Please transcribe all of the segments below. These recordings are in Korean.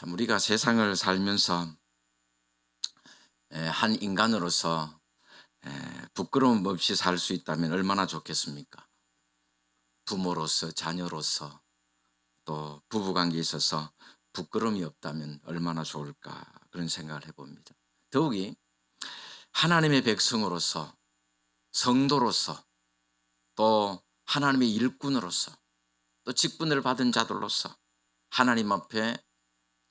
참 우리가 세상을 살면서 한 인간으로서 부끄러움 없이 살 수 있다면 얼마나 좋겠습니까? 부모로서, 자녀로서, 또 부부관계에 있어서 부끄러움이 없다면 얼마나 좋을까, 그런 생각을 해봅니다. 더욱이 하나님의 백성으로서, 성도로서, 또 하나님의 일꾼으로서, 또 직분을 받은 자들로서 하나님 앞에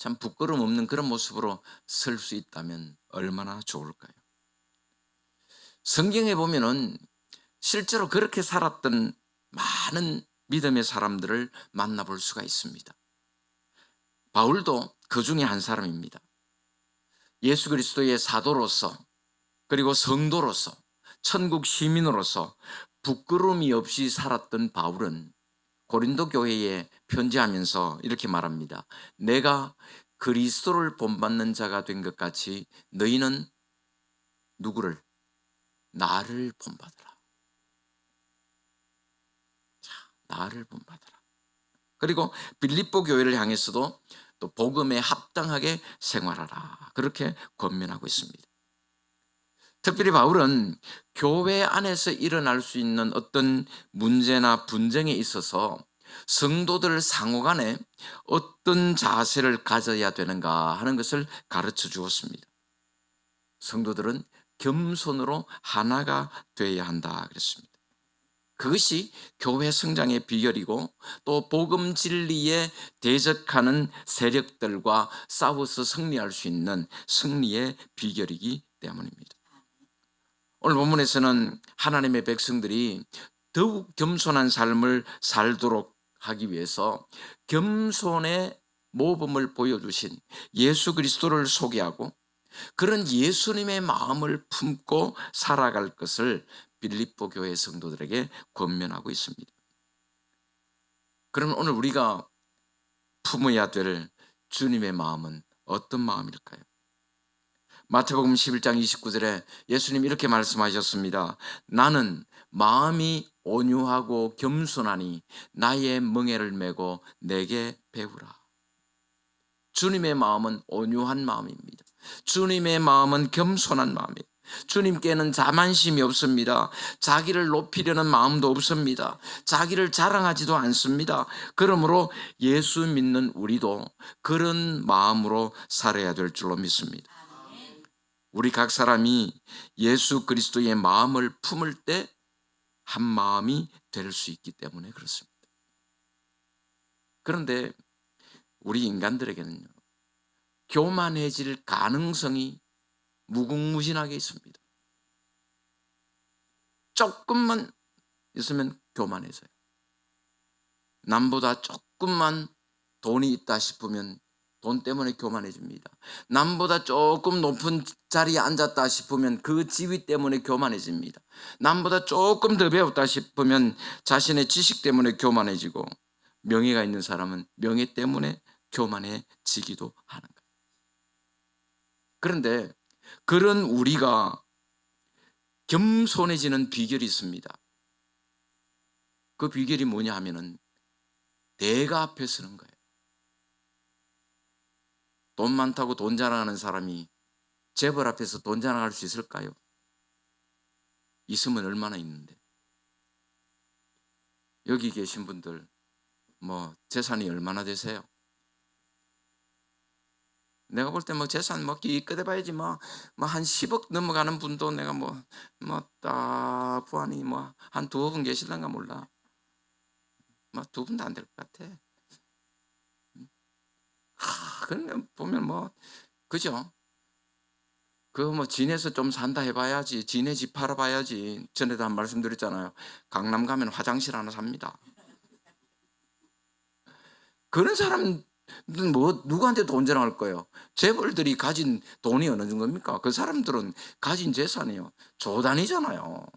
참 부끄러움 없는 그런 모습으로 설 수 있다면 얼마나 좋을까요? 성경에 보면은 실제로 그렇게 살았던 많은 믿음의 사람들을 만나볼 수가 있습니다. 바울도 그 중에 한 사람입니다. 예수 그리스도의 사도로서, 그리고 성도로서, 천국 시민으로서 부끄러움이 없이 살았던 바울은 고린도 교회에 편지하면서 이렇게 말합니다. 내가 그리스도를 본받는 자가 된 것 같이 너희는 누구를? 나를 본받으라. 나를 본받으라. 그리고 빌립보 교회를 향해서도 또 복음에 합당하게 생활하라, 그렇게 권면하고 있습니다. 특별히 바울은 교회 안에서 일어날 수 있는 어떤 문제나 분쟁에 있어서 성도들 상호간에 어떤 자세를 가져야 되는가 하는 것을 가르쳐 주었습니다. 성도들은 겸손으로 하나가 되어야 한다 그랬습니다. 그것이 교회 성장의 비결이고, 또 복음 진리에 대적하는 세력들과 싸워서 승리할 수 있는 승리의 비결이기 때문입니다. 오늘 본문에서는 하나님의 백성들이 더욱 겸손한 삶을 살도록 하기 위해서 겸손의 모범을 보여주신 예수 그리스도를 소개하고, 그런 예수님의 마음을 품고 살아갈 것을 빌립보 교회 성도들에게 권면하고 있습니다. 그러면 오늘 우리가 품어야 될 주님의 마음은 어떤 마음일까요? 마태복음 11장 29절에 예수님 이렇게 말씀하셨습니다. 나는 마음이 온유하고 겸손하니 나의 멍에를 메고 내게 배우라. 주님의 마음은 온유한 마음입니다. 주님의 마음은 겸손한 마음이에요. 주님께는 자만심이 없습니다. 자기를 높이려는 마음도 없습니다. 자기를 자랑하지도 않습니다. 그러므로 예수 믿는 우리도 그런 마음으로 살아야 될 줄로 믿습니다. 우리 각 사람이 예수 그리스도의 마음을 품을 때 한 마음이 될 수 있기 때문에 그렇습니다. 그런데 우리 인간들에게는요, 교만해질 가능성이 무궁무진하게 있습니다. 조금만 있으면 교만해져요. 남보다 조금만 돈이 있다 싶으면 돈 때문에 교만해집니다. 남보다 조금 높은 자리에 앉았다 싶으면 그 지위 때문에 교만해집니다. 남보다 조금 더 배웠다 싶으면 자신의 지식 때문에 교만해지고, 명예가 있는 사람은 명예 때문에 교만해지기도 하는 거예요. 그런데 그런 우리가 겸손해지는 비결이 있습니다. 그 비결이 뭐냐 하면은 대가 앞에 서는 거예요. 돈 많다고 돈 자랑하는 사람이 재벌 앞에서 돈 자랑할 수 있을까요? 있으면 얼마나 있는데. 여기 계신 분들 뭐 재산이 얼마나 되세요? 내가 볼 때 뭐 재산 뭐 기껏 해봐야지 한 10억 넘어가는 분도 내가 딱 부안이 한 두어 분 계실란가 몰라. 두 분도 안 될 것 같아. 그러면 보면 그죠? 진에서 좀 산다 해봐야지, 진에 집 팔아봐야지. 전에도 한 말씀드렸잖아요. 강남 가면 화장실 하나 삽니다. 그런 사람은 누구한테 돈 자랑할 거예요? 재벌들이 가진 돈이 어느 정도입니까? 그 사람들은 가진 재산이요, 조 단위잖아요.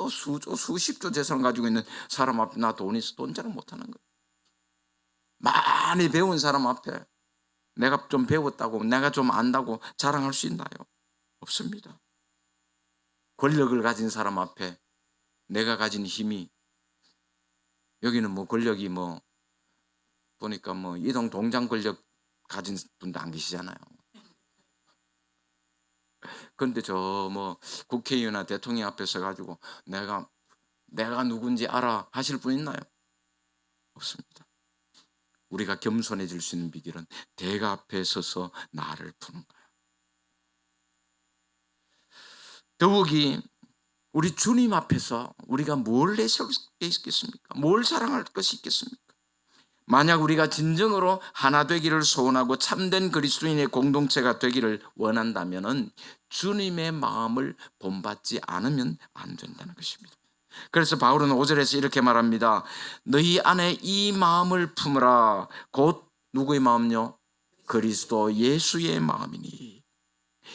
수조, 수십조 재산 가지고 있는 사람 앞에 나 돈 있어 돈 자랑 못하는 거예요. 많이 배운 사람 앞에 내가 좀 배웠다고, 내가 좀 안다고 자랑할 수 있나요? 없습니다. 권력을 가진 사람 앞에 내가 가진 힘이, 여기는 권력이 보니까 이동 동장 권력 가진 분도 안 계시잖아요. 그런데 저 뭐 국회의원이나 대통령 앞에서 가지고 내가 누군지 알아 하실 분 있나요? 없습니다. 우리가 겸손해질 수 있는 비결은 대가 앞에 서서 나를 푸는 거예요. 더욱이 우리 주님 앞에서 우리가 뭘 내세울 수 있겠습니까? 뭘 사랑할 것이 있겠습니까? 만약 우리가 진정으로 하나 되기를 소원하고 참된 그리스도인의 공동체가 되기를 원한다면 주님의 마음을 본받지 않으면 안 된다는 것입니다. 그래서 바울은 5절에서 이렇게 말합니다. 너희 안에 이 마음을 품으라. 곧 누구의 마음요? 그리스도 예수의 마음이니.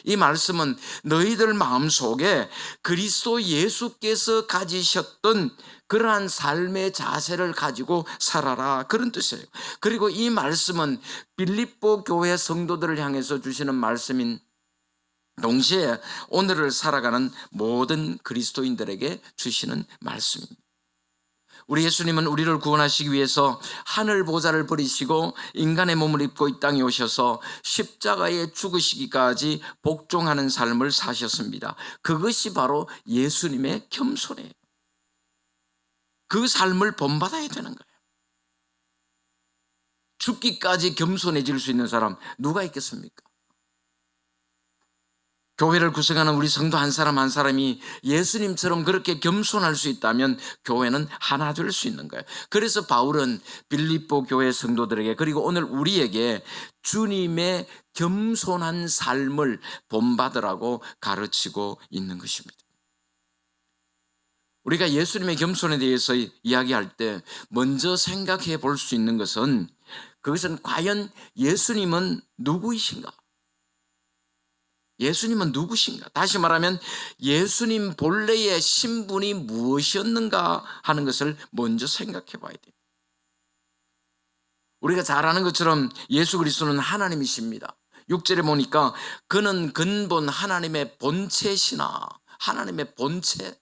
이 말씀은 너희들 마음속에 그리스도 예수께서 가지셨던 그러한 삶의 자세를 가지고 살아라, 그런 뜻이에요. 그리고 이 말씀은 빌립보 교회 성도들을 향해서 주시는 말씀인 동시에 오늘을 살아가는 모든 그리스도인들에게 주시는 말씀입니다. 우리 예수님은 우리를 구원하시기 위해서 하늘 보좌를 버리시고 인간의 몸을 입고 이 땅에 오셔서 십자가에 죽으시기까지 복종하는 삶을 사셨습니다. 그것이 바로 예수님의 겸손이에요. 그 삶을 본받아야 되는 거예요. 죽기까지 겸손해질 수 있는 사람 누가 있겠습니까? 교회를 구성하는 우리 성도 한 사람 한 사람이 예수님처럼 그렇게 겸손할 수 있다면 교회는 하나 될 수 있는 거예요. 그래서 바울은 빌립보 교회 성도들에게, 그리고 오늘 우리에게 주님의 겸손한 삶을 본받으라고 가르치고 있는 것입니다. 우리가 예수님의 겸손에 대해서 이야기할 때 먼저 생각해 볼 수 있는 것은, 그것은 과연 예수님은 누구이신가? 예수님은 누구신가? 다시 말하면 예수님 본래의 신분이 무엇이었는가 하는 것을 먼저 생각해 봐야 돼요. 우리가 잘 아는 것처럼 예수 그리스도는 하나님이십니다. 6절에 보니까 그는 근본 하나님의 본체시나, 하나님의 본체.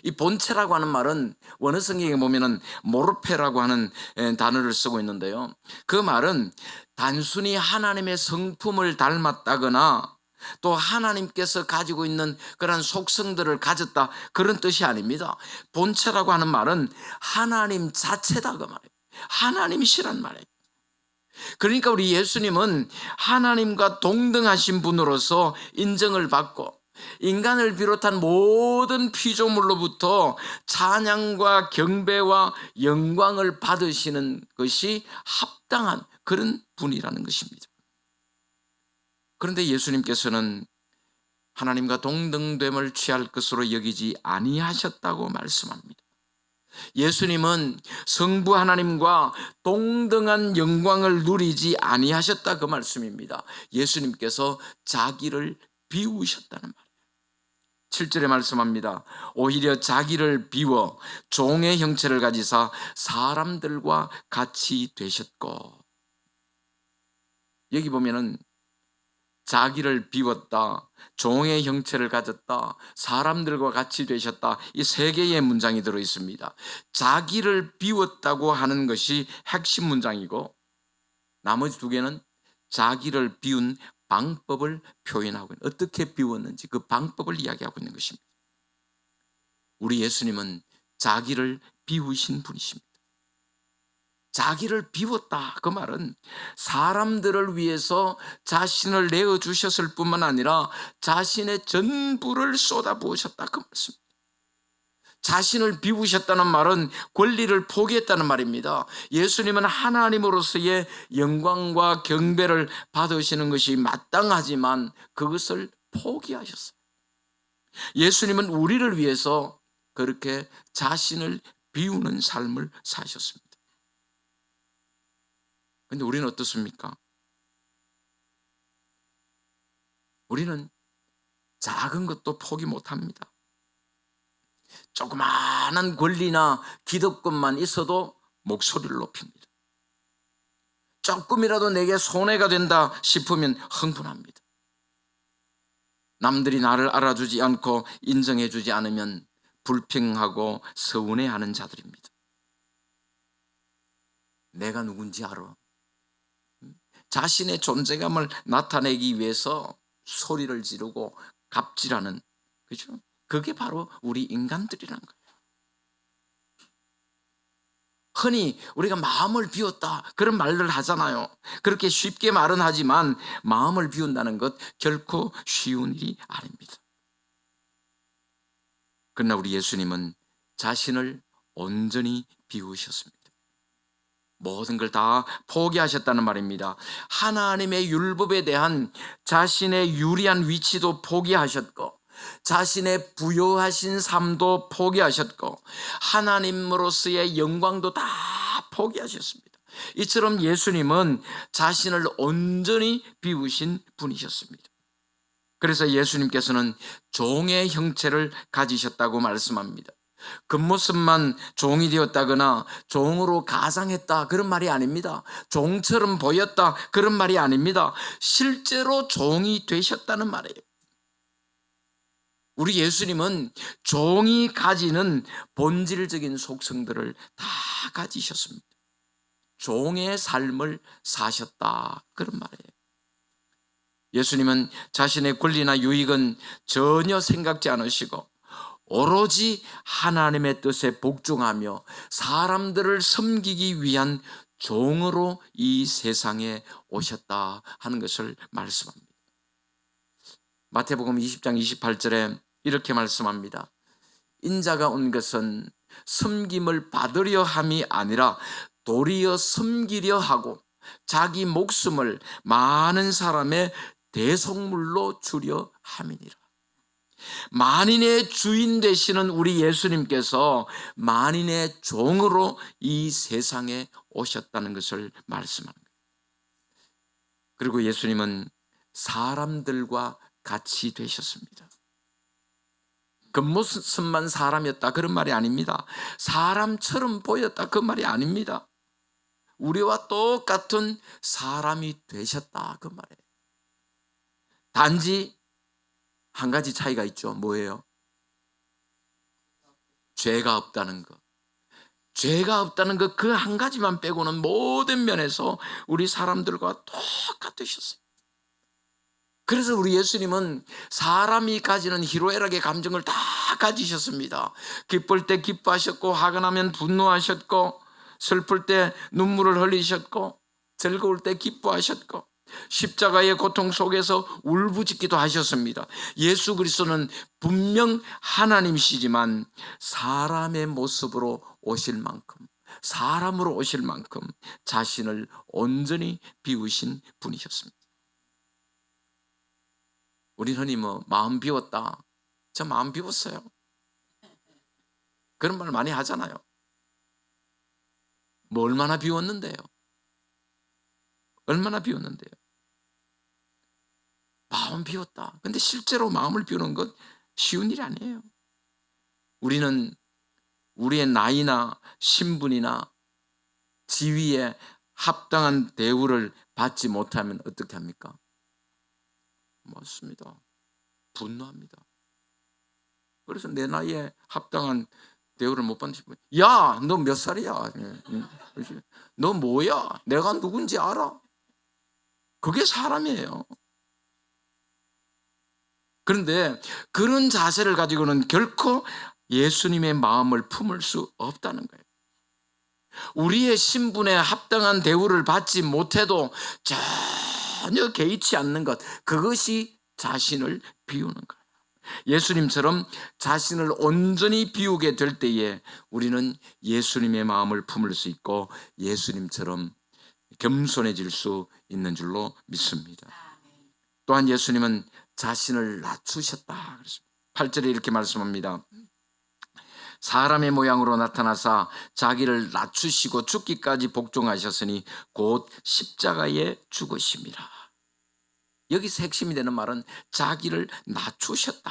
이 본체라고 하는 말은 원어 성경에 보면은 모르페라고 하는 단어를 쓰고 있는데요. 그 말은 단순히 하나님의 성품을 닮았다거나 또 하나님께서 가지고 있는 그런 속성들을 가졌다, 그런 뜻이 아닙니다. 본체라고 하는 말은 하나님 자체다, 그 말이에요. 하나님이시란 말이에요. 그러니까 우리 예수님은 하나님과 동등하신 분으로서 인정을 받고 인간을 비롯한 모든 피조물로부터 찬양과 경배와 영광을 받으시는 것이 합당한 그런 분이라는 것입니다. 그런데 예수님께서는 하나님과 동등됨을 취할 것으로 여기지 아니하셨다고 말씀합니다. 예수님은 성부 하나님과 동등한 영광을 누리지 아니하셨다, 그 말씀입니다. 예수님께서 자기를 비우셨다는 말이에요. 7절에 말씀합니다. 오히려 자기를 비워 종의 형체를 가지사 사람들과 같이 되셨고. 여기 보면은 자기를 비웠다, 종의 형체를 가졌다, 사람들과 같이 되셨다, 이 세 개의 문장이 들어 있습니다. 자기를 비웠다고 하는 것이 핵심 문장이고, 나머지 두 개는 자기를 비운 방법을 표현하고 있는, 어떻게 비웠는지 그 방법을 이야기하고 있는 것입니다. 우리 예수님은 자기를 비우신 분이십니다. 자기를 비웠다, 그 말은 사람들을 위해서 자신을 내어주셨을 뿐만 아니라 자신의 전부를 쏟아부으셨다, 그 말씀입니다. 자신을 비우셨다는 말은 권리를 포기했다는 말입니다. 예수님은 하나님으로서의 영광과 경배를 받으시는 것이 마땅하지만 그것을 포기하셨어요. 예수님은 우리를 위해서 그렇게 자신을 비우는 삶을 사셨습니다. 그런데 우리는 어떻습니까? 우리는 작은 것도 포기 못합니다. 조그마한 권리나 기득권만 있어도 목소리를 높입니다. 조금이라도 내게 손해가 된다 싶으면 흥분합니다. 남들이 나를 알아주지 않고 인정해주지 않으면 불평하고 서운해하는 자들입니다. 내가 누군지 알아? 자신의 존재감을 나타내기 위해서 소리를 지르고 갑질하는, 그죠? 그게 바로 우리 인간들이란 거예요. 흔히 우리가 마음을 비웠다 그런 말을 하잖아요. 그렇게 쉽게 말은 하지만 마음을 비운다는 것 결코 쉬운 일이 아닙니다. 그러나 우리 예수님은 자신을 온전히 비우셨습니다. 모든 걸 다 포기하셨다는 말입니다. 하나님의 율법에 대한 자신의 유리한 위치도 포기하셨고, 자신의 부요하신 삶도 포기하셨고, 하나님으로서의 영광도 다 포기하셨습니다. 이처럼 예수님은 자신을 온전히 비우신 분이셨습니다. 그래서 예수님께서는 종의 형체를 가지셨다고 말씀합니다. 겉모습만 종이 되었다거나 종으로 가상했다 그런 말이 아닙니다. 종처럼 보였다 그런 말이 아닙니다. 실제로 종이 되셨다는 말이에요. 우리 예수님은 종이 가지는 본질적인 속성들을 다 가지셨습니다. 종의 삶을 사셨다 그런 말이에요. 예수님은 자신의 권리나 유익은 전혀 생각지 않으시고 오로지 하나님의 뜻에 복종하며 사람들을 섬기기 위한 종으로 이 세상에 오셨다 하는 것을 말씀합니다. 마태복음 20장 28절에 이렇게 말씀합니다. 인자가 온 것은 섬김을 받으려 함이 아니라 도리어 섬기려 하고 자기 목숨을 많은 사람의 대속물로 주려 함이니라. 만인의 주인 되시는 우리 예수님께서 만인의 종으로 이 세상에 오셨다는 것을 말씀합니다. 그리고 예수님은 사람들과 같이 되셨습니다. 겉모습만 사람이었다 그런 말이 아닙니다. 사람처럼 보였다 그 말이 아닙니다. 우리와 똑같은 사람이 되셨다 그 말이에요. 단지 한 가지 차이가 있죠. 뭐예요? 죄가 없다는 것. 죄가 없다는 것 그 한 가지만 빼고는 모든 면에서 우리 사람들과 똑같으셨어요. 그래서 우리 예수님은 사람이 가지는 희로애락의 감정을 다 가지셨습니다. 기쁠 때 기뻐하셨고, 화가 나면 분노하셨고, 슬플 때 눈물을 흘리셨고, 즐거울 때 기뻐하셨고, 십자가의 고통 속에서 울부짖기도 하셨습니다. 예수 그리스도는 분명 하나님이시지만 사람의 모습으로 오실 만큼, 사람으로 오실 만큼 자신을 온전히 비우신 분이셨습니다. 우리 흔히 마음 비웠다, 저 마음 비웠어요, 그런 말 많이 하잖아요. 얼마나 비웠는데요? 얼마나 비웠는데요? 마음 비웠다. 근데 실제로 마음을 비우는 것 쉬운 일이 아니에요. 우리는 우리의 나이나 신분이나 지위에 합당한 대우를 받지 못하면 어떻게 합니까? 맞습니다. 분노합니다. 그래서 내 나이에 합당한 대우를 못 받는 분, 야, 너 몇 살이야? 너 뭐야? 내가 누군지 알아? 그게 사람이에요. 그런데 그런 자세를 가지고는 결코 예수님의 마음을 품을 수 없다는 거예요. 우리의 신분에 합당한 대우를 받지 못해도 전혀 개의치 않는 것, 그것이 자신을 비우는 거예요. 예수님처럼 자신을 온전히 비우게 될 때에 우리는 예수님의 마음을 품을 수 있고 예수님처럼 겸손해질 수 있는 줄로 믿습니다. 또한 예수님은 자신을 낮추셨다. 8절에 이렇게 말씀합니다. 사람의 모양으로 나타나사 자기를 낮추시고 죽기까지 복종하셨으니 곧 십자가에 죽으심이라. 여기서 핵심이 되는 말은 자기를 낮추셨다.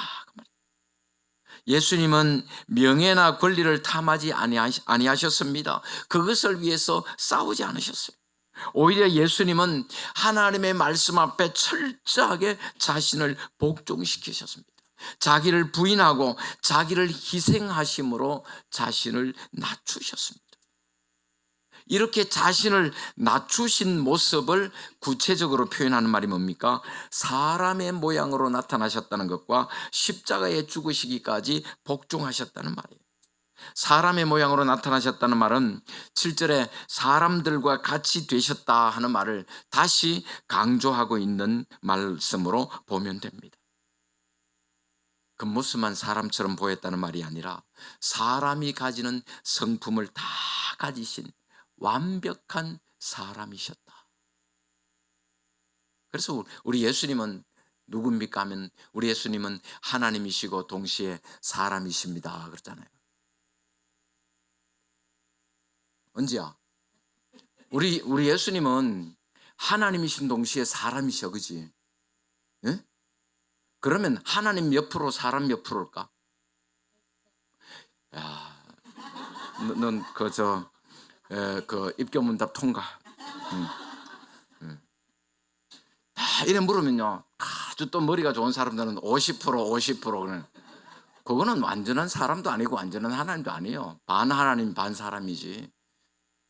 예수님은 명예나 권리를 탐하지 아니하셨습니다. 그것을 위해서 싸우지 않으셨어요. 오히려 예수님은 하나님의 말씀 앞에 철저하게 자신을 복종시키셨습니다. 자기를 부인하고 자기를 희생하심으로 자신을 낮추셨습니다. 이렇게 자신을 낮추신 모습을 구체적으로 표현하는 말이 뭡니까? 사람의 모양으로 나타나셨다는 것과 십자가에 죽으시기까지 복종하셨다는 말이에요. 사람의 모양으로 나타나셨다는 말은 7절에 사람들과 같이 되셨다 하는 말을 다시 강조하고 있는 말씀으로 보면 됩니다. 겉모습만 사람처럼 보였다는 말이 아니라 사람이 가지는 성품을 다 가지신 완벽한 사람이셨다. 그래서 우리 예수님은 누굽니까 하면 우리 예수님은 하나님이시고 동시에 사람이십니다 그랬잖아요. 언제야? 우리 예수님은 하나님이신 동시에 사람이셔, 그지? 예? 그러면 하나님 몇 프로 사람 몇 프로일까? 야, 넌 그 입교문답 통과. 다 이래 물으면요, 아주 또 머리가 좋은 사람들은 50% 그래. 그거는 완전한 사람도 아니고 완전한 하나님도 아니에요. 반 하나님 반 사람이지.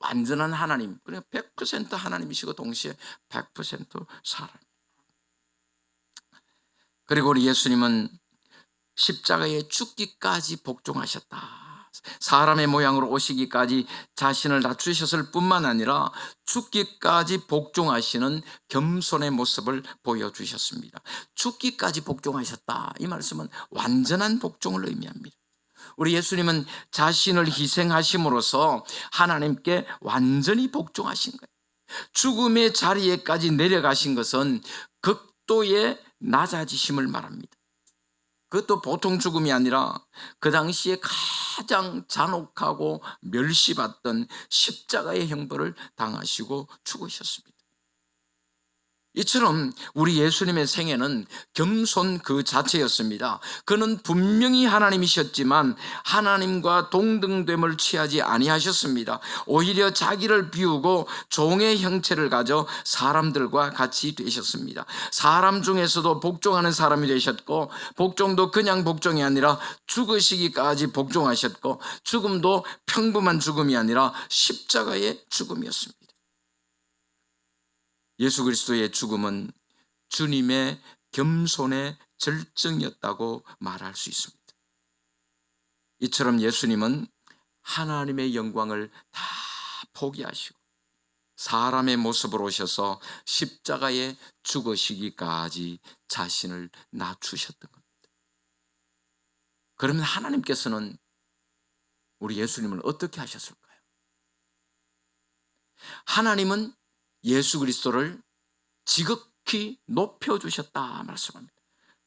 완전한 하나님, 그냥 100% 하나님이시고 동시에 100% 사람. 그리고 우리 예수님은 십자가에 죽기까지 복종하셨다. 사람의 모양으로 오시기까지 자신을 낮추셨을 뿐만 아니라 죽기까지 복종하시는 겸손의 모습을 보여주셨습니다. 죽기까지 복종하셨다. 이 말씀은 완전한 복종을 의미합니다. 우리 예수님은 자신을 희생하심으로써 하나님께 완전히 복종하신 거예요. 죽음의 자리에까지 내려가신 것은 극도의 낮아지심을 말합니다. 그것도 보통 죽음이 아니라 그 당시에 가장 잔혹하고 멸시받던 십자가의 형벌을 당하시고 죽으셨습니다. 이처럼 우리 예수님의 생애는 겸손 그 자체였습니다. 그는 분명히 하나님이셨지만 하나님과 동등됨을 취하지 아니하셨습니다. 오히려 자기를 비우고 종의 형체를 가져 사람들과 같이 되셨습니다. 사람 중에서도 복종하는 사람이 되셨고, 복종도 그냥 복종이 아니라 죽으시기까지 복종하셨고, 죽음도 평범한 죽음이 아니라 십자가의 죽음이었습니다. 예수 그리스도의 죽음은 주님의 겸손의 절정이었다고 말할 수 있습니다. 이처럼 예수님은 하나님의 영광을 다 포기하시고 사람의 모습으로 오셔서 십자가에 죽으시기까지 자신을 낮추셨던 겁니다. 그러면 하나님께서는 우리 예수님을 어떻게 하셨을까요? 하나님은 예수 그리스도를 지극히 높여주셨다 말씀합니다.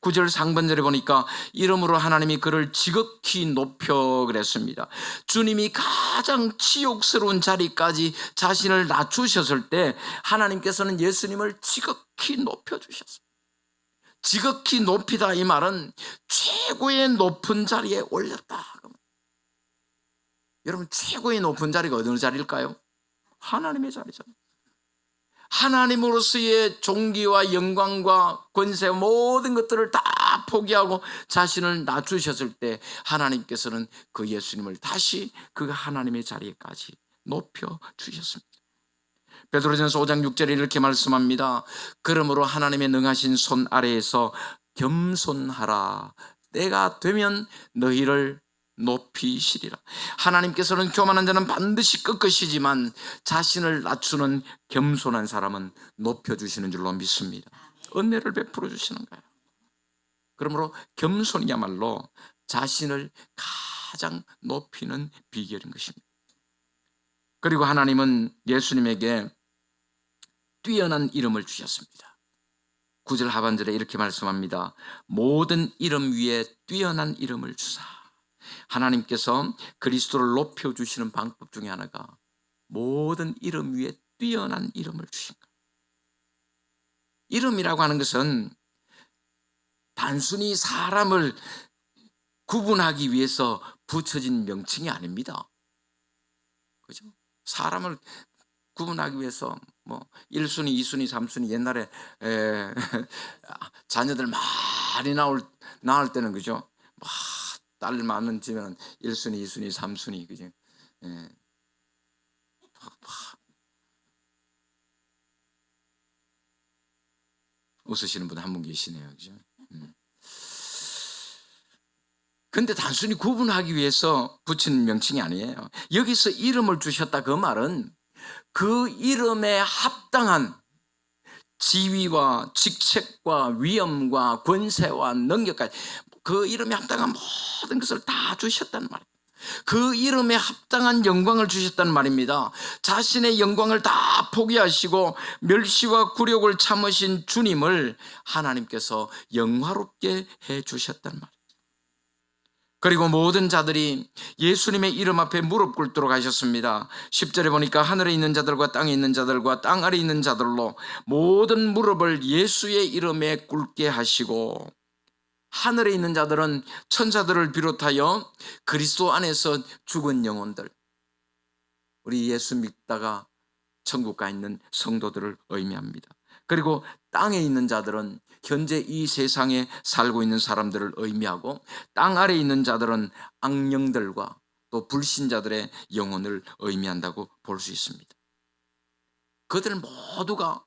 9절 상반절에 보니까 이름으로 하나님이 그를 지극히 높여 그랬습니다. 주님이 가장 치욕스러운 자리까지 자신을 낮추셨을 때 하나님께서는 예수님을 지극히 높여주셨어요. 지극히 높이다 이 말은 최고의 높은 자리에 올렸다. 여러분, 최고의 높은 자리가 어느 자리일까요? 하나님의 자리잖아요. 하나님으로서의 존귀와 영광과 권세 모든 것들을 다 포기하고 자신을 낮추셨을 때 하나님께서는 그 예수님을 다시 그 하나님의 자리에까지 높여주셨습니다. 베드로전서 5장 6절에 이렇게 말씀합니다. 그러므로 하나님의 능하신 손 아래에서 겸손하라. 때가 되면 너희를 높이시리라. 하나님께서는 교만한 자는 반드시 꺾으시지만 자신을 낮추는 겸손한 사람은 높여주시는 줄로 믿습니다. 은혜를 베풀어 주시는 거예요. 그러므로 겸손이야말로 자신을 가장 높이는 비결인 것입니다. 그리고 하나님은 예수님에게 뛰어난 이름을 주셨습니다. 9절 하반절에 이렇게 말씀합니다. 모든 이름 위에 뛰어난 이름을 주사. 하나님께서 그리스도를 높여주시는 방법 중에 하나가 모든 이름 위에 뛰어난 이름을 주신 거예요. 이름이라고 하는 것은 단순히 사람을 구분하기 위해서 붙여진 명칭이 아닙니다. 그죠? 사람을 구분하기 위해서 뭐 1순위, 2순위, 3순위 옛날에 자녀들 많이 낳을 때는 그죠? 딸 많은 집에는 1순위, 2순위, 3순위 그죠? 웃으시는 분 한 분 계시네요. 그죠? 근데 단순히 구분하기 위해서 붙인 명칭이 아니에요. 여기서 이름을 주셨다 그 말은 그 이름에 합당한 지위와 직책과 위엄과 권세와 능력까지 그 이름에 합당한 모든 것을 다 주셨다는 말이에요. 그 이름에 합당한 영광을 주셨다는 말입니다. 자신의 영광을 다 포기하시고 멸시와 굴욕을 참으신 주님을 하나님께서 영화롭게 해 주셨다는 말이에요. 그리고 모든 자들이 예수님의 이름 앞에 무릎 꿇도록 하셨습니다. 10절에 보니까 하늘에 있는 자들과 땅에 있는 자들과 땅 아래 있는 자들로 모든 무릎을 예수의 이름에 꿇게 하시고, 하늘에 있는 자들은 천사들을 비롯하여 그리스도 안에서 죽은 영혼들, 우리 예수 믿다가 천국 가 있는 성도들을 의미합니다. 그리고 땅에 있는 자들은 현재 이 세상에 살고 있는 사람들을 의미하고, 땅 아래에 있는 자들은 악령들과 또 불신자들의 영혼을 의미한다고 볼 수 있습니다. 그들 모두가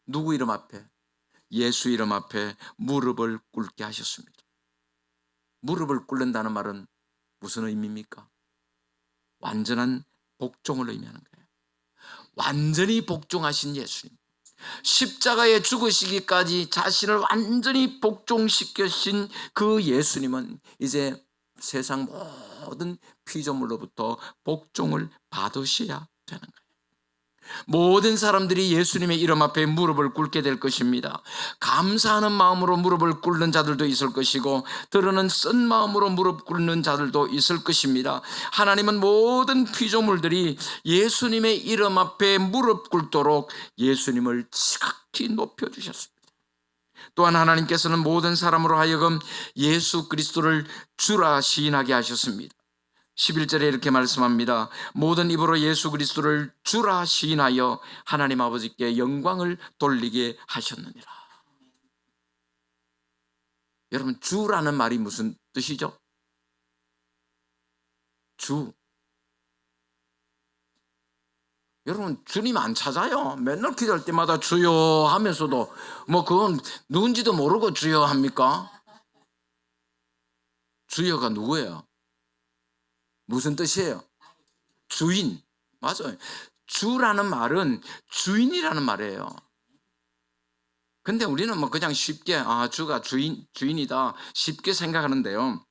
누구 이름 앞에? 예수 이름 앞에 무릎을 꿇게 하셨습니다. 무릎을 꿇는다는 말은 무슨 의미입니까? 완전한 복종을 의미하는 거예요. 완전히 복종하신 예수님, 십자가에 죽으시기까지 자신을 완전히 복종시키신 그 예수님은 이제 세상 모든 피조물로부터 복종을 받으셔야 되는 거예요. 모든 사람들이 예수님의 이름 앞에 무릎을 꿇게 될 것입니다. 감사하는 마음으로 무릎을 꿇는 자들도 있을 것이고, 들으는 쓴 마음으로 무릎 꿇는 자들도 있을 것입니다. 하나님은 모든 피조물들이 예수님의 이름 앞에 무릎 꿇도록 예수님을 지극히 높여주셨습니다. 또한 하나님께서는 모든 사람으로 하여금 예수 그리스도를 주라 시인하게 하셨습니다. 11절에 이렇게 말씀합니다. 모든 입으로 예수 그리스도를 주라 시인하여 하나님 아버지께 영광을 돌리게 하셨느니라. 여러분, 주라는 말이 무슨 뜻이죠? 주. 여러분, 주님 안 찾아요. 맨날 기도할 때마다 주여 하면서도 뭐 그건 누군지도 모르고 주여 합니까? 주여가 누구예요? 무슨 뜻이에요? 주인. 맞아요. 주라는 말은 주인이라는 말이에요. 근데 우리는 뭐 그냥 쉽게 주가 주인이다 쉽게 생각하는데요.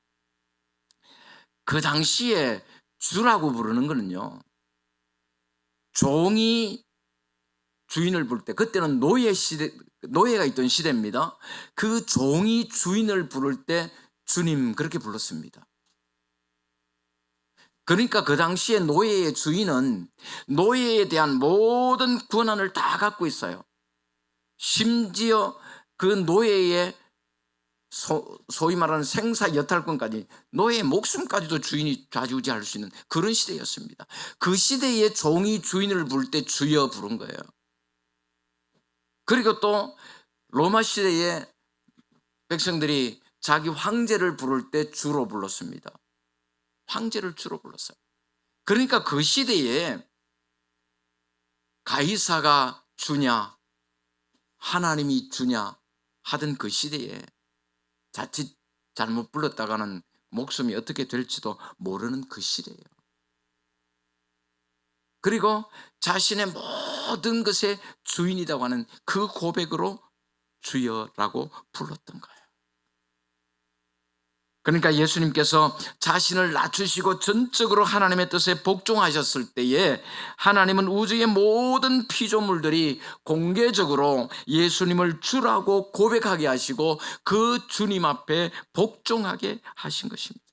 그 당시에 주라고 부르는 거는요, 종이 주인을 부를 때, 그때는 노예가 있던 시대입니다. 그 종이 주인을 부를 때 주님 그렇게 불렀습니다. 그러니까 그 당시에 노예의 주인은 노예에 대한 모든 권한을 다 갖고 있어요. 심지어 그 노예의 소위 말하는 생사 여탈권까지, 노예의 목숨까지도 주인이 좌지우지할 수 있는 그런 시대였습니다. 그 시대에 종이 주인을 부를 때 주여 부른 거예요. 그리고 또 로마 시대에 백성들이 자기 황제를 부를 때 주로 불렀습니다. 황제를 주로 불렀어요. 그러니까 그 시대에 가이사가 주냐 하나님이 주냐 하던 그 시대에 자칫 잘못 불렀다가는 목숨이 어떻게 될지도 모르는 그 시대예요. 그리고 자신의 모든 것의 주인이라고 하는 그 고백으로 주여라고 불렀던 거예요. 그러니까 예수님께서 자신을 낮추시고 전적으로 하나님의 뜻에 복종하셨을 때에 하나님은 우주의 모든 피조물들이 공개적으로 예수님을 주라고 고백하게 하시고 그 주님 앞에 복종하게 하신 것입니다.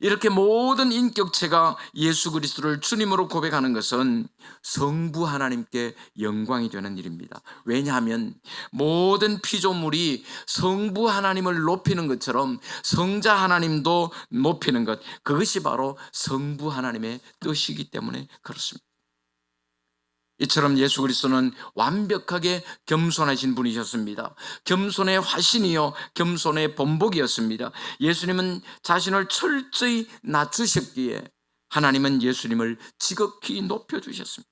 이렇게 모든 인격체가 예수 그리스도를 주님으로 고백하는 것은 성부 하나님께 영광이 되는 일입니다. 왜냐하면 모든 피조물이 성부 하나님을 높이는 것처럼 성자 하나님도 높이는 것, 그것이 바로 성부 하나님의 뜻이기 때문에 그렇습니다. 이처럼 예수 그리스도는 완벽하게 겸손하신 분이셨습니다. 겸손의 화신이요 겸손의 본복이었습니다. 예수님은 자신을 철저히 낮추셨기에 하나님은 예수님을 지극히 높여주셨습니다.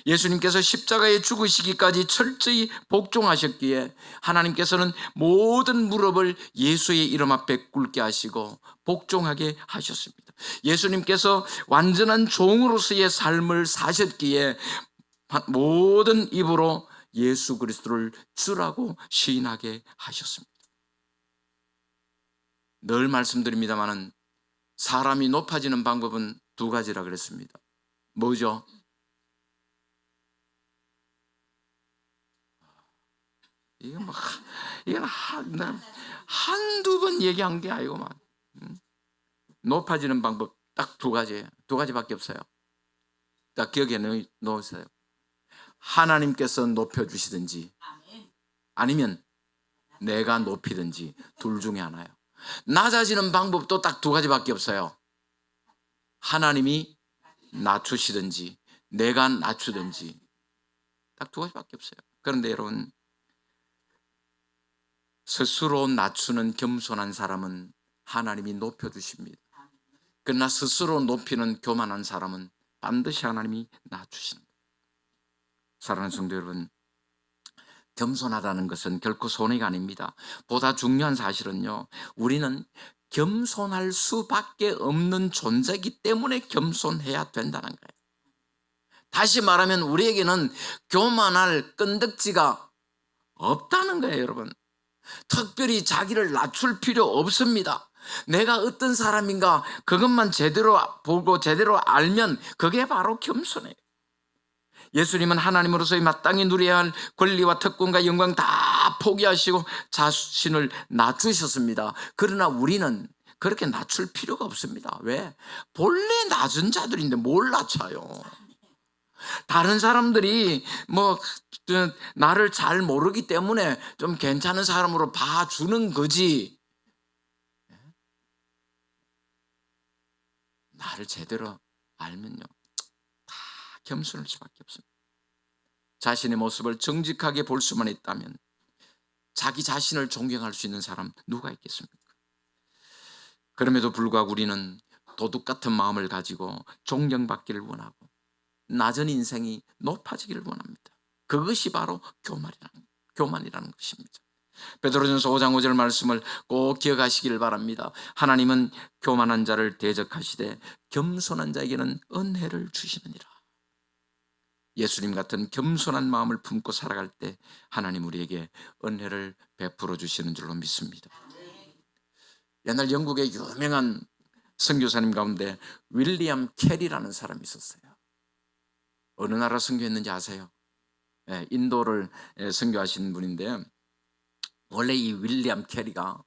예수님께서 십자가에 죽으시기까지 철저히 복종하셨기에 하나님께서는 모든 무릎을 예수의 이름 앞에 꿇게 하시고 복종하게 하셨습니다. 예수님께서 완전한 종으로서의 삶을 사셨기에 모든 입으로 예수 그리스도를 주라고 시인하게 하셨습니다. 늘 말씀드립니다마는 사람이 높아지는 방법은 두 가지라 그랬습니다. 뭐죠? 이건 한두 번 얘기한 게 아니고만. 높아지는 방법 딱 두 가지예요. 두 가지밖에 없어요. 딱 기억에 넣으세요. 하나님께서 높여주시든지 아니면 내가 높이든지 둘 중에 하나예요. 낮아지는 방법도 딱 두 가지밖에 없어요. 하나님이 낮추시든지 내가 낮추든지 딱 두 가지밖에 없어요. 그런데 여러분, 스스로 낮추는 겸손한 사람은 하나님이 높여주십니다. 그러나 스스로 높이는 교만한 사람은 반드시 하나님이 낮추십니다. 사랑하는 성도 여러분, 겸손하다는 것은 결코 손해가 아닙니다. 보다 중요한 사실은요, 우리는 겸손할 수밖에 없는 존재이기 때문에 겸손해야 된다는 거예요. 다시 말하면 우리에게는 교만할 끈덕지가 없다는 거예요, 여러분. 특별히 자기를 낮출 필요 없습니다. 내가 어떤 사람인가 그것만 제대로 보고 제대로 알면 그게 바로 겸손해요. 예수님은 하나님으로서의 마땅히 누려야 할 권리와 특권과 영광 다 포기하시고 자신을 낮추셨습니다. 그러나 우리는 그렇게 낮출 필요가 없습니다. 왜? 본래 낮은 자들인데 뭘 낮춰요? 다른 사람들이 나를 잘 모르기 때문에 좀 괜찮은 사람으로 봐주는 거지, 나를 제대로 알면요 다 겸손할 수밖에 없습니다. 자신의 모습을 정직하게 볼 수만 있다면 자기 자신을 존경할 수 있는 사람 누가 있겠습니까? 그럼에도 불구하고 우리는 도둑 같은 마음을 가지고 존경받기를 원하고 낮은 인생이 높아지기를 원합니다. 그것이 바로 교만이라는 것입니다. 베드로전서 5장 5절 말씀을 꼭 기억하시기를 바랍니다. 하나님은 교만한 자를 대적하시되 겸손한 자에게는 은혜를 주시느니라. 예수님 같은 겸손한 마음을 품고 살아갈 때 하나님 우리에게 은혜를 베풀어 주시는 줄로 믿습니다. 옛날 영국의 유명한 선교사님 가운데 윌리엄 캐리라는 사람이 있었어요. 어느 나라 선교했는지 아세요? 인도를 선교하신 분인데, 원래 이 윌리엄 캐리가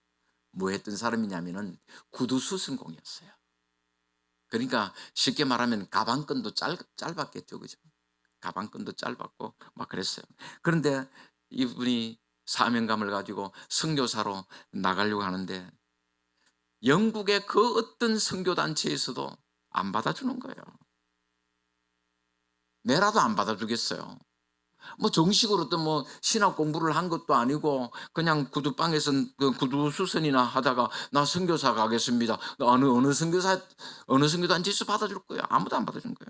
뭐 했던 사람이냐면은 구두수선공이었어요. 그러니까 쉽게 말하면 가방끈도 짧았겠죠, 그죠? 가방끈도 짧았고 막 그랬어요. 그런데 이분이 사명감을 가지고 선교사로 나가려고 하는데 영국의 그 어떤 선교단체에서도 안 받아주는 거예요. 내라도 안 받아주겠어요. 정식으로 또 신학 공부를 한 것도 아니고 그냥 구두방에서 구두 수선이나 하다가 나 선교사 가겠습니다. 어느 선교단체에서 받아줄 거예요? 아무도 안 받아준 거예요.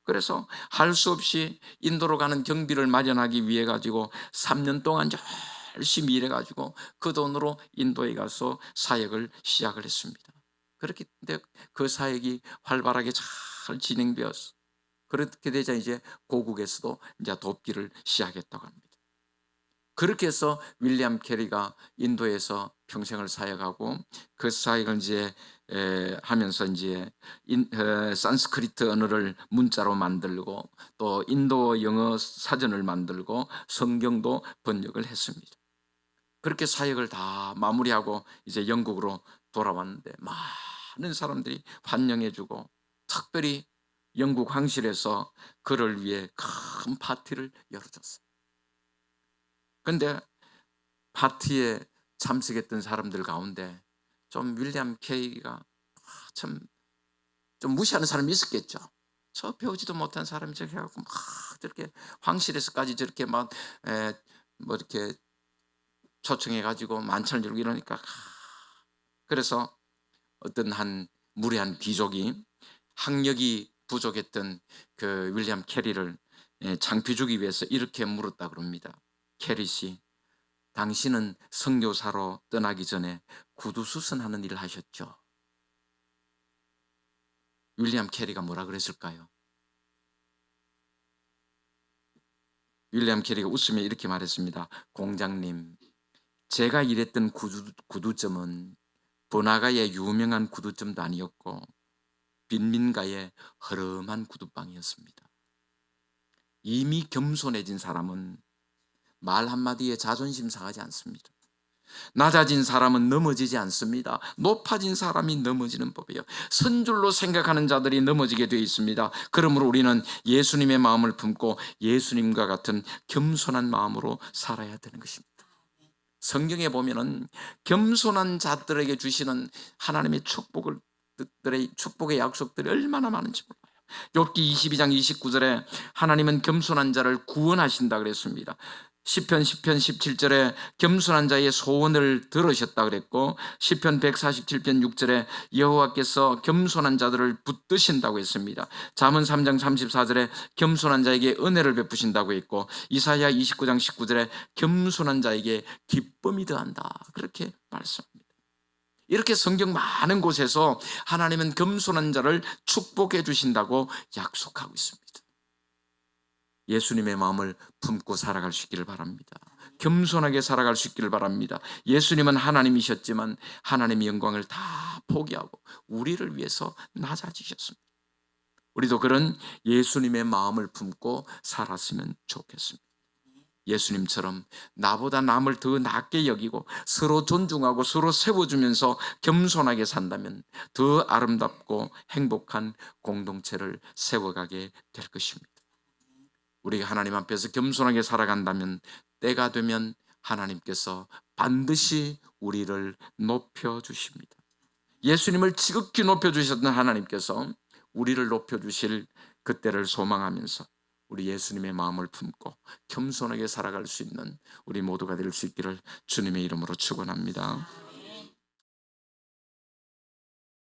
그래서 할 수 없이 인도로 가는 경비를 마련하기 위해 가지고 3년 동안 열심히 일해 가지고 그 돈으로 인도에 가서 사역을 시작을 했습니다. 그렇기 때문에 그 사역이 활발하게 잘 진행되었어. 그렇게 되자 이제 고국에서도 이제 돕기를 시작했다고 합니다. 그렇게 해서 윌리엄 캐리가 인도에서 평생을 사역하고 그 사역을 이제 하면서 이제 산스크리트 언어를 문자로 만들고 또 인도 영어 사전을 만들고 성경도 번역을 했습니다. 그렇게 사역을 다 마무리하고 이제 영국으로 돌아왔는데 많은 사람들이 환영해주고 특별히 영국 황실에서 그를 위해 큰 파티를 열어줬어요. 그런데 파티에 참석했던 사람들 가운데 좀 윌리엄 캐리가 참 좀 무시하는 사람이 있었겠죠. 저 배우지도 못한 사람이 저렇게 해갖고 막 저렇게 황실에서까지 저렇게 이렇게 초청해가지고 만찬을 들고 이러니까 그래서 어떤 한 무례한 귀족이 학력이 부족했던 그 윌리엄 캐리를 창피 주기 위해서 이렇게 물었다 그럽니다. 캐리 씨, 당신은 선교사로 떠나기 전에 구두 수선하는 일을 하셨죠? 윌리엄 캐리가 뭐라 그랬을까요? 윌리엄 캐리가 웃으며 이렇게 말했습니다. 공장님, 제가 일했던 구두점은 번화가의 유명한 구두점도 아니었고 빈민가의 허름한 구두방이었습니다. 이미 겸손해진 사람은 말 한마디에 자존심 상하지 않습니다. 낮아진 사람은 넘어지지 않습니다. 높아진 사람이 넘어지는 법이에요. 선줄로 생각하는 자들이 넘어지게 되어 있습니다. 그러므로 우리는 예수님의 마음을 품고 예수님과 같은 겸손한 마음으로 살아야 되는 것입니다. 성경에 보면은 겸손한 자들에게 주시는 하나님의 축복의 약속들이 얼마나 많은지 몰라요. 욥기 22장 29절에 하나님은 겸손한 자를 구원하신다 그랬습니다. 시편 17절에 겸손한 자의 소원을 들으셨다 그랬고, 시편 147편 6절에 여호와께서 겸손한 자들을 붙드신다고 했습니다. 잠언 3장 34절에 겸손한 자에게 은혜를 베푸신다고 했고, 이사야 29장 19절에 겸손한 자에게 기쁨이 더한다 그렇게 말씀합니다. 이렇게 성경 많은 곳에서 하나님은 겸손한 자를 축복해 주신다고 약속하고 있습니다. 예수님의 마음을 품고 살아갈 수 있기를 바랍니다. 겸손하게 살아갈 수 있기를 바랍니다. 예수님은 하나님이셨지만 하나님의 영광을 다 포기하고 우리를 위해서 낮아지셨습니다. 우리도 그런 예수님의 마음을 품고 살았으면 좋겠습니다. 예수님처럼 나보다 남을 더 낮게 여기고 서로 존중하고 서로 세워주면서 겸손하게 산다면 더 아름답고 행복한 공동체를 세워가게 될 것입니다. 우리가 하나님 앞에서 겸손하게 살아간다면 때가 되면 하나님께서 반드시 우리를 높여주십니다. 예수님을 지극히 높여주셨던 하나님께서 우리를 높여주실 그때를 소망하면서 우리 예수님의 마음을 품고 겸손하게 살아갈 수 있는 우리 모두가 될 수 있기를 주님의 이름으로 축원합니다.